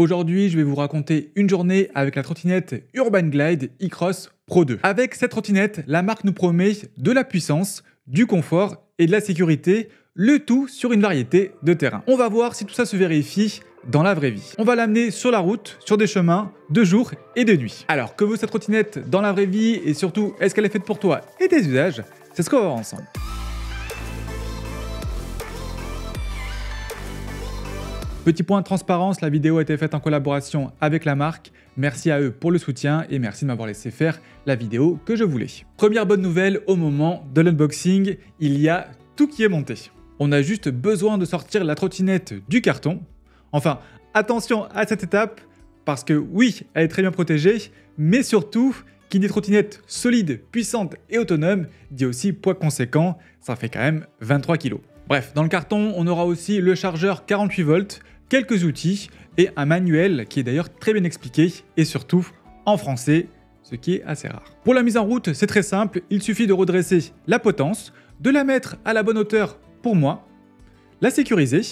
Aujourd'hui, je vais vous raconter une journée avec la trottinette Urban Glide e-Cross Pro 2. Avec cette trottinette, la marque nous promet de la puissance, du confort et de la sécurité, le tout sur une variété de terrains. On va voir si tout ça se vérifie dans la vraie vie. On va l'amener sur la route, sur des chemins, de jour et de nuit. Alors, que vaut cette trottinette dans la vraie vie et surtout, est-ce qu'elle est faite pour toi et tes usages? C'est ce qu'on va voir ensemble. Petit point de transparence, la vidéo a été faite en collaboration avec la marque. Merci à eux pour le soutien et merci de m'avoir laissé faire la vidéo que je voulais. Première bonne nouvelle, au moment de l'unboxing, il y a tout qui est monté. On a juste besoin de sortir la trottinette du carton. Enfin, attention à cette étape, parce que oui, elle est très bien protégée, mais surtout, qui dit trottinette solide, puissante et autonome, dit aussi poids conséquent, ça fait quand même 23 kg. Bref, dans le carton, on aura aussi le chargeur 48 volts, quelques outils et un manuel qui est d'ailleurs très bien expliqué et surtout en français, ce qui est assez rare. Pour la mise en route, c'est très simple, il suffit de redresser la potence, de la mettre à la bonne hauteur pour moi, la sécuriser,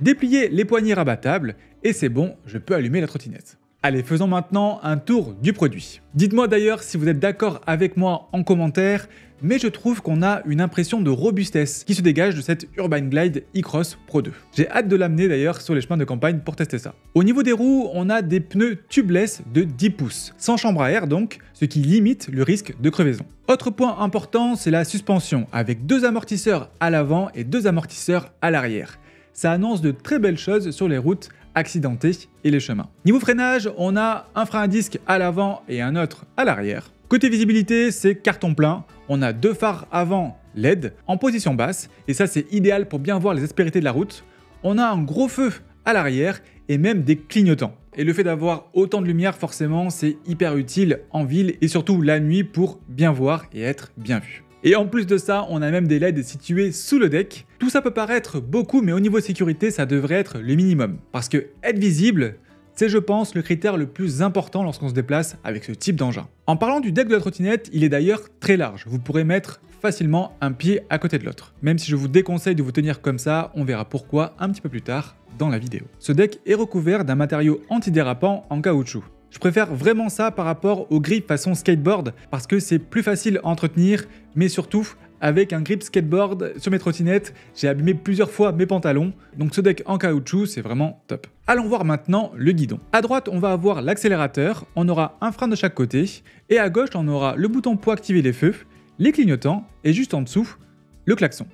déplier les poignées rabattables et c'est bon, je peux allumer la trottinette. Allez, faisons maintenant un tour du produit. Dites-moi d'ailleurs si vous êtes d'accord avec moi en commentaire, mais je trouve qu'on a une impression de robustesse qui se dégage de cette Urban Glide e-Cross Pro 2. J'ai hâte de l'amener d'ailleurs sur les chemins de campagne pour tester ça. Au niveau des roues, on a des pneus tubeless de 10 pouces, sans chambre à air donc, ce qui limite le risque de crevaison. Autre point important, c'est la suspension, avec 2 amortisseurs à l'avant et 2 amortisseurs à l'arrière. Ça annonce de très belles choses sur les routes accidentées et les chemins. Niveau freinage, on a un frein à disque à l'avant et un autre à l'arrière. Côté visibilité, c'est carton plein. On a 2 phares avant LED en position basse et ça c'est idéal pour bien voir les aspérités de la route. On a un gros feu à l'arrière et même des clignotants. Et le fait d'avoir autant de lumière, forcément, c'est hyper utile en ville et surtout la nuit pour bien voir et être bien vu. Et en plus de ça, on a même des LED situés sous le deck. Tout ça peut paraître beaucoup, mais au niveau sécurité, ça devrait être le minimum. Parce que être visible, c'est je pense le critère le plus important lorsqu'on se déplace avec ce type d'engin. En parlant du deck de la trottinette, il est d'ailleurs très large. Vous pourrez mettre facilement un pied à côté de l'autre. Même si je vous déconseille de vous tenir comme ça, on verra pourquoi un petit peu plus tard dans la vidéo. Ce deck est recouvert d'un matériau antidérapant en caoutchouc. Je préfère vraiment ça par rapport au grip façon skateboard parce que c'est plus facile à entretenir, mais surtout avec un grip skateboard sur mes trottinettes, j'ai abîmé plusieurs fois mes pantalons, donc ce deck en caoutchouc c'est vraiment top. Allons voir maintenant le guidon. À droite on va avoir l'accélérateur, on aura un frein de chaque côté, et à gauche on aura le bouton pour activer les feux, les clignotants, et juste en dessous, le klaxon.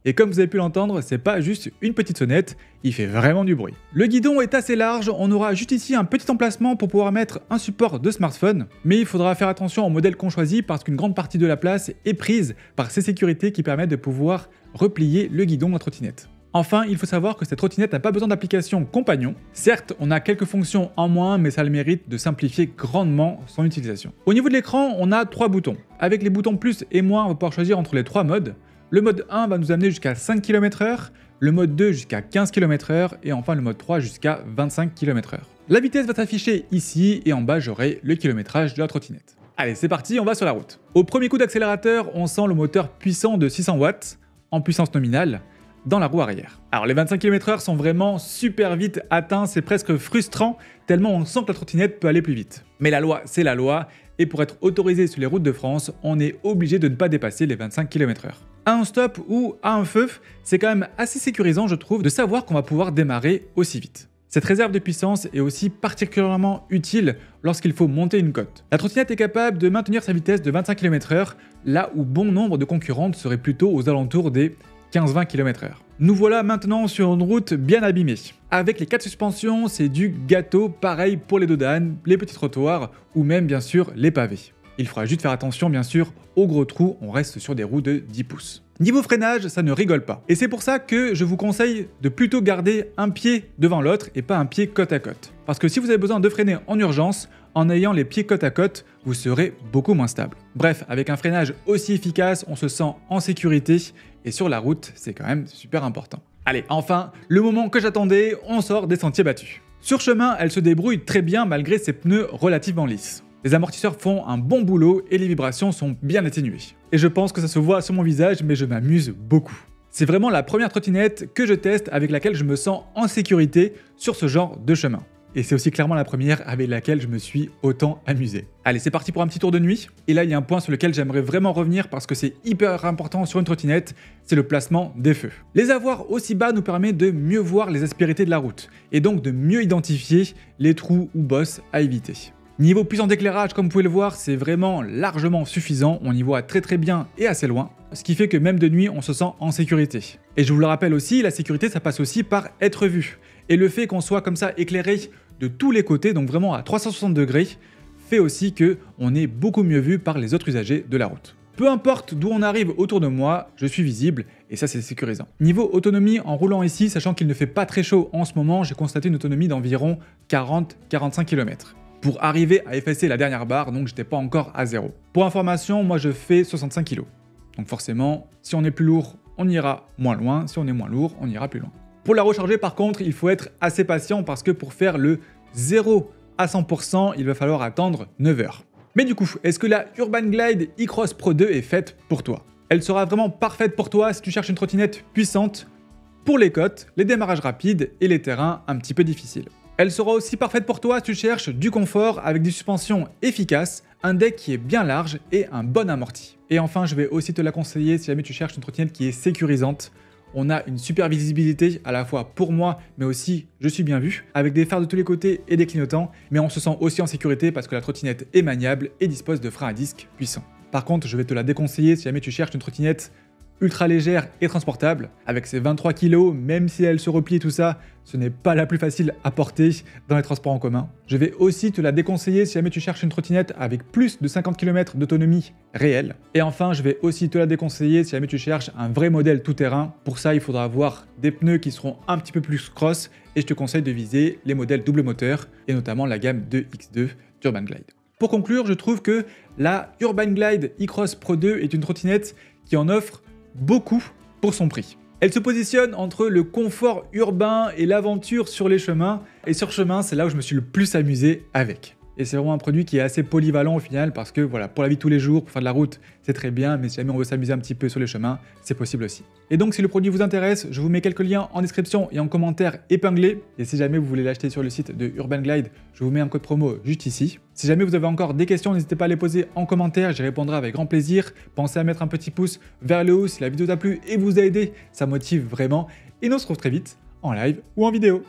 Et comme vous avez pu l'entendre, c'est pas juste une petite sonnette, il fait vraiment du bruit. Le guidon est assez large, on aura juste ici un petit emplacement pour pouvoir mettre un support de smartphone, mais il faudra faire attention au modèle qu'on choisit parce qu'une grande partie de la place est prise par ces sécurités qui permettent de pouvoir replier le guidon de la trottinette. Enfin, il faut savoir que cette trottinette n'a pas besoin d'application compagnon. Certes, on a quelques fonctions en moins, mais ça a le mérite de simplifier grandement son utilisation. Au niveau de l'écran, on a 3 boutons. Avec les boutons plus et moins, on va pouvoir choisir entre les 3 modes. Le mode 1 va nous amener jusqu'à 5 km/h, le mode 2 jusqu'à 15 km/h et enfin le mode 3 jusqu'à 25 km/h. La vitesse va s'afficher ici et en bas j'aurai le kilométrage de la trottinette. Allez, c'est parti, on va sur la route. Au premier coup d'accélérateur, on sent le moteur puissant de 600 watts en puissance nominale dans la roue arrière. Alors les 25 km/h sont vraiment super vite atteints, c'est presque frustrant tellement on sent que la trottinette peut aller plus vite. Mais la loi, c'est la loi. Et pour être autorisé sur les routes de France, on est obligé de ne pas dépasser les 25 km/h. À un stop ou à un feu, c'est quand même assez sécurisant je trouve de savoir qu'on va pouvoir démarrer aussi vite. Cette réserve de puissance est aussi particulièrement utile lorsqu'il faut monter une côte. La trottinette est capable de maintenir sa vitesse de 25 km/h, là où bon nombre de concurrentes seraient plutôt aux alentours des 15-20 km/h. Nous voilà maintenant sur une route bien abîmée. Avec les 4 suspensions, c'est du gâteau, pareil pour les dos d'âne, les petits trottoirs ou même bien sûr les pavés. Il faudra juste faire attention bien sûr aux gros trous, on reste sur des roues de 10 pouces. Niveau freinage, ça ne rigole pas. Et c'est pour ça que je vous conseille de plutôt garder un pied devant l'autre et pas un pied côte à côte. Parce que si vous avez besoin de freiner en urgence, en ayant les pieds côte à côte, vous serez beaucoup moins stable. Bref, avec un freinage aussi efficace, on se sent en sécurité et sur la route, c'est quand même super important. Allez, enfin, le moment que j'attendais, on sort des sentiers battus. Sur chemin, elle se débrouille très bien malgré ses pneus relativement lisses. Les amortisseurs font un bon boulot et les vibrations sont bien atténuées. Et je pense que ça se voit sur mon visage, mais je m'amuse beaucoup. C'est vraiment la première trottinette que je teste avec laquelle je me sens en sécurité sur ce genre de chemin. Et c'est aussi clairement la première avec laquelle je me suis autant amusé. Allez, c'est parti pour un petit tour de nuit. Et là, il y a un point sur lequel j'aimerais vraiment revenir parce que c'est hyper important sur une trottinette, c'est le placement des feux. Les avoir aussi bas nous permet de mieux voir les aspérités de la route et donc de mieux identifier les trous ou bosses à éviter. Niveau puissance d'éclairage, comme vous pouvez le voir, c'est vraiment largement suffisant, on y voit très bien et assez loin, ce qui fait que même de nuit, on se sent en sécurité. Et je vous le rappelle aussi, la sécurité, ça passe aussi par être vu. Et le fait qu'on soit comme ça éclairé de tous les côtés, donc vraiment à 360 degrés, fait aussi que on est beaucoup mieux vu par les autres usagers de la route. Peu importe d'où on arrive autour de moi, je suis visible et ça c'est sécurisant. Niveau autonomie, en roulant ici, sachant qu'il ne fait pas très chaud en ce moment, j'ai constaté une autonomie d'environ 40-45 km. Pour arriver à effacer la dernière barre, donc j'étais pas encore à 0. Pour information, moi je fais 65 kg. Donc forcément, si on est plus lourd, on ira moins loin, si on est moins lourd, on ira plus loin. Pour la recharger par contre, il faut être assez patient parce que pour faire le 0 à 100%, il va falloir attendre 9 heures. Mais du coup, est-ce que la Urban Glide e-Cross Pro 2 est faite pour toi? Elle sera vraiment parfaite pour toi si tu cherches une trottinette puissante pour les côtes, les démarrages rapides et les terrains un petit peu difficiles. Elle sera aussi parfaite pour toi si tu cherches du confort avec des suspensions efficaces, un deck qui est bien large et un bon amorti. Et enfin, je vais aussi te la conseiller si jamais tu cherches une trottinette qui est sécurisante. On a une super visibilité à la fois pour moi, mais aussi je suis bien vu, avec des phares de tous les côtés et des clignotants, mais on se sent aussi en sécurité parce que la trottinette est maniable et dispose de freins à disque puissants. Par contre, je vais te la déconseiller si jamais tu cherches une trottinette ultra légère et transportable. Avec ses 23 kg, même si elle se replie et tout ça, ce n'est pas la plus facile à porter dans les transports en commun. Je vais aussi te la déconseiller si jamais tu cherches une trottinette avec plus de 50 km d'autonomie réelle. Et enfin, je vais aussi te la déconseiller si jamais tu cherches un vrai modèle tout-terrain. Pour ça, il faudra avoir des pneus qui seront un petit peu plus cross et je te conseille de viser les modèles double moteur et notamment la gamme 2X2 d'Urban Glide. Pour conclure, je trouve que la Urban Glide e-Cross Pro 2 est une trottinette qui en offre beaucoup pour son prix. Elle se positionne entre le confort urbain et l'aventure sur les chemins, et sur chemin, c'est là où je me suis le plus amusé avec. Et c'est vraiment un produit qui est assez polyvalent au final, parce que voilà, pour la vie de tous les jours, pour faire de la route, c'est très bien, mais si jamais on veut s'amuser un petit peu sur les chemins, c'est possible aussi. Et donc si le produit vous intéresse, je vous mets quelques liens en description et en commentaire épinglés, et si jamais vous voulez l'acheter sur le site de Urban Glide, je vous mets un code promo juste ici. Si jamais vous avez encore des questions, n'hésitez pas à les poser en commentaire, j'y répondrai avec grand plaisir. Pensez à mettre un petit pouce vers le haut si la vidéo t'a plu et vous a aidé, ça motive vraiment, et nous on se retrouve très vite en live ou en vidéo.